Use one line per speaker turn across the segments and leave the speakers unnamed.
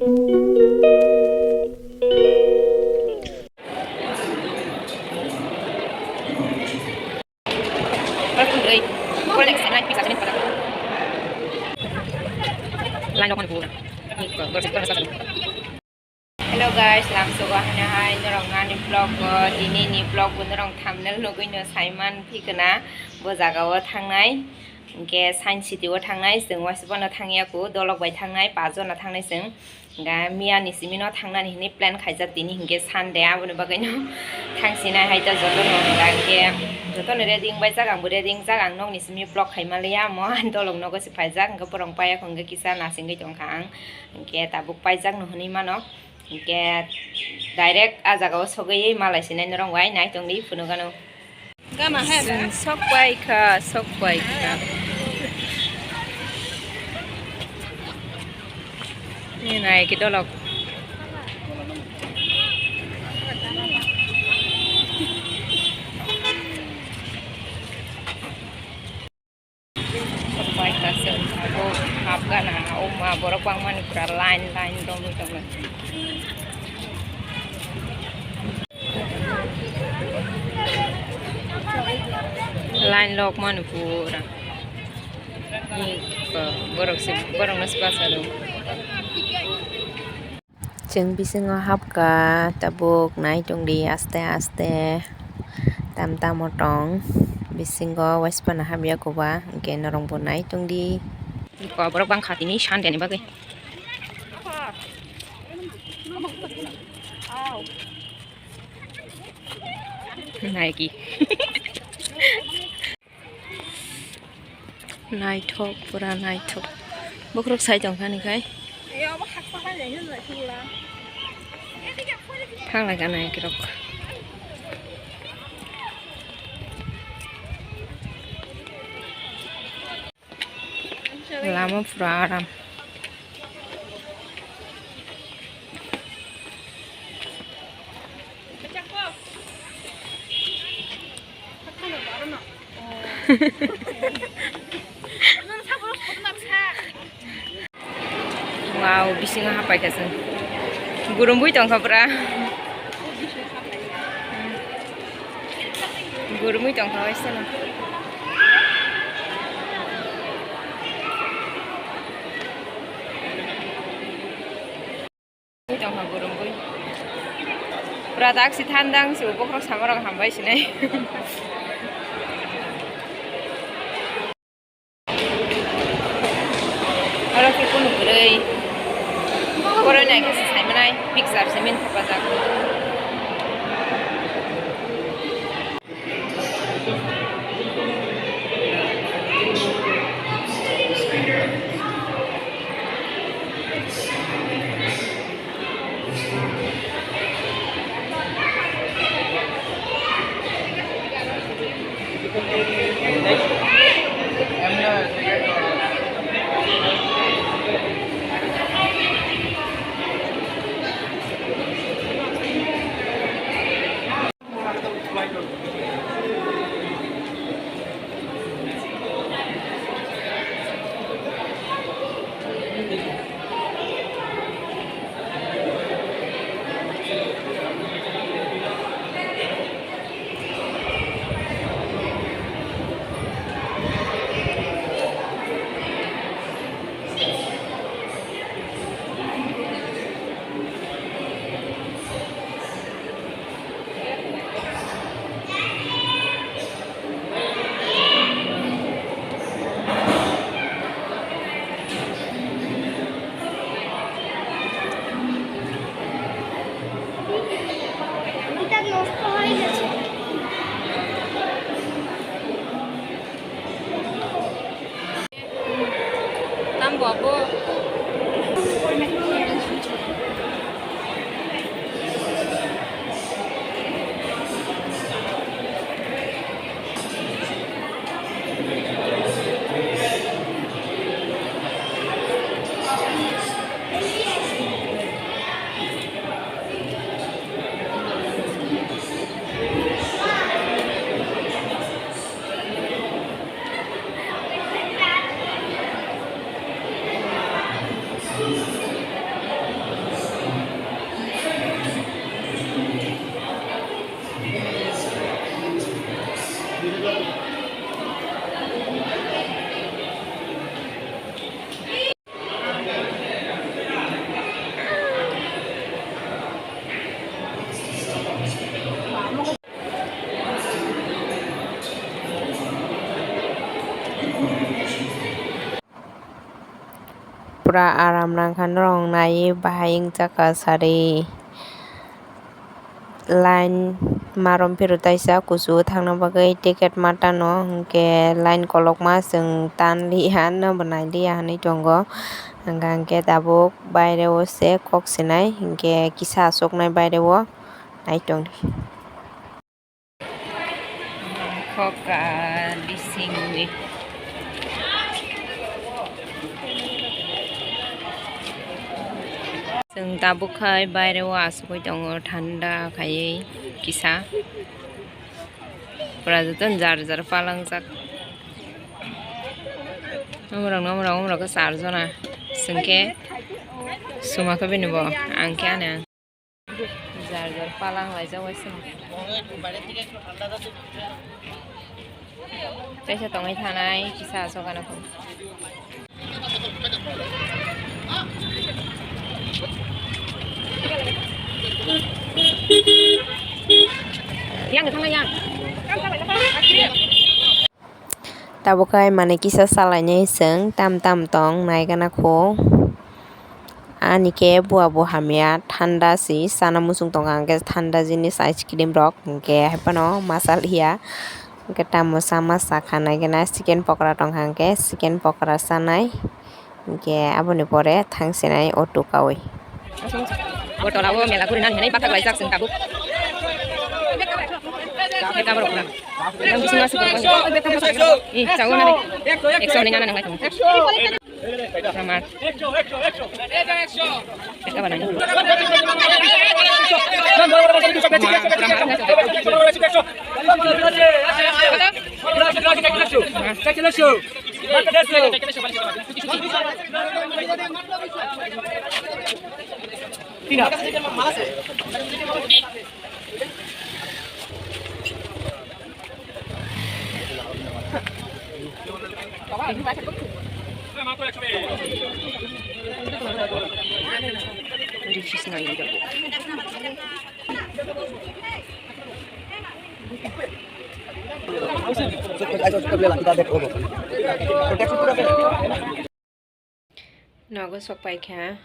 Ơi, có lẽ sẽ lại pizza cho mình pada. Lain lokman po. Hello guys, làm số ba hai hai nong ngani vlog ini ni vlog pun nong thumbnail logoi no Simon phikena bo jagao thangnai ke Science City o thangnai जों वासबना थांयाखौ दलक bye थांनाय 5 जना थांनाय जों गा मिया निसिमिनो थांनानै हिनि plan खायजाक दिनि हिंगे सानडे आबोनो बागैनो थांसिना हायता जतनो गाके जतनो रेडिंग बाय जागांबो रेडिंग जागां नं निसिमि ब्लग खायमालया म दलक नगो सिफायजाक गा परं पाया खंगे किसा नासिंगै दंखा आं के ताबुक पायजाक नो हनि मानो के डाइरेक्ट आजागाव सगैयै मालायसिनाय नरंवाय नाय तंनि फुनुगानो गामा हे सकबायखाนี่นายคิดว่าเราไปกันเสร็จก็ขับกันนะเอามาบริกรมันกระไลน์ตรงนี้ตรงนั้นไลน์ล็อกมันพูดนี่ก็บริกนัสภาษาดูจึงพิเศษก็ฮับกะตะบุกนายจงดีอาสเตตามมอตองพิเศษก็ไว้สปนฮับยากว่าเกณฑ์นรงบนนายจงดีก็บริบังขาดนี้ชันเดี๋ยวนี้บ้างเลยนายกี่นายทบปุระนายทบบุกรุกใส่จังคันนี่ใครทางอะไรกันนายกรอกlama puraram wow bising apa ya sih gurung bui tong kapra gurung bui tong kawai sana tong ha gurung bui produk si thandang si upokrok samarang hambai sinai orang kita pun beri orang naik ke sini mana pixar semen apa tak Bobo pura aram rangkhan rong nai bahayeng jaka sari line marom pirutaisa kuchu thangna bagui ticket matano hingke line kolokma chwng tanliha nobo nailiya hinui tongo hingke tabuk baire o se kok sinai hingke kisa achuknai baire o naitong kok bisingni जों दाबुखाय बायरेआव आसुगै दङ थान्दा खायै किसा पुरा जतन jar jar पालांजाक नमराव को सारजना जोंके सुमाखौ बेनोबो आंखे आनो जार जार पालां लायजावायसो जायसा दङै थानाय किसा आसगानाखौ Tabukai mane kisa salainya iseng tam tong naigana ko ani ke bua hamia thanda si sana musung tong angke thanda jinis ice cream rok ke hepano masal hiya ke tamo sama sakha naigana chicken pokora tong angke chicken pokora sanai ke aboni pore thangsenai auto kawi botolawo mela kuri nan henai pathak laijak sing tabuk Kita baru pulang. Yang bisa masuk ke ih, jauh nanti. Ekso nih anak nggak tahu. Selamat. Kita mana? Nago sok paikha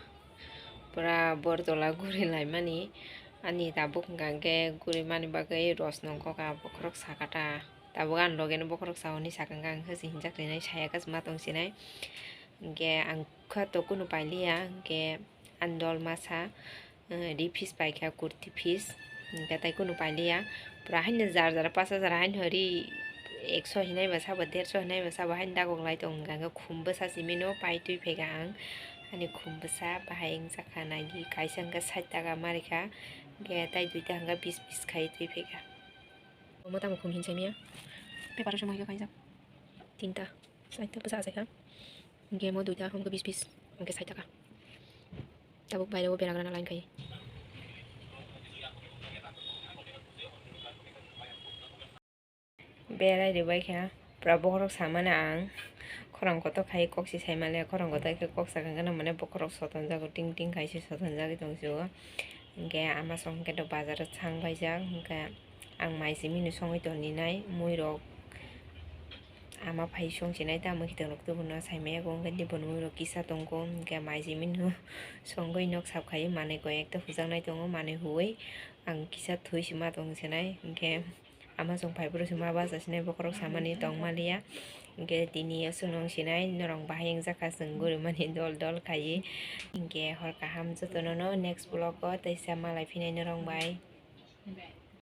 pura bordola guri lai mani ani tabuk gangke guri mani bagai ros nongko ka bokrok sakata tabukan logen bokrok saoni sakanggang hesi hinjak rinai saya kas matong sinai ge angkha to kunu pailia ge andol masa di fish paikha kurti fish ge tai kunu pailia pura hain jar jar 5000 hain hori 100 hinai basa 150 hinai basa hain dagok lai tong gangga khumbasa simino pai tui phega ang ani khumbasa bahayeng sakha nagi kaisangga 60 taka marika ge tai duita hanga 20 khai tui phega mota mukhum hin semia peparos semua higa kaisa tinta 60 basa asai ha ge mo duita hanga 20 hanga 60 taka tabuk baile wo beragrana lain kai berai de baikha pra bokrok samana ang khorang koto khai koksi saimale khorang koto ke koksa kangana mane bokrok soton jago ting ting kaisi soton jagi tongjo ge ama song ke do bazar chang baijak ge ang maisi minu songoi toni nai muirok ama phai song sinai ta mo hitang rok tubuno saime gong ge dibon muirok kisa tongko ge maisi minu songoi nok sap khai mane ko ekta hujang nai tongo mane huoi ang kisa thui sima tong sinai ge ama song phai bro sima ba jasne bokrok samani tong malia ge tini sunong sinai norong bahayeng jaka senggur mani dol dol khai ge hor kaham jotono no next vlog ko taisa malai finai norong bai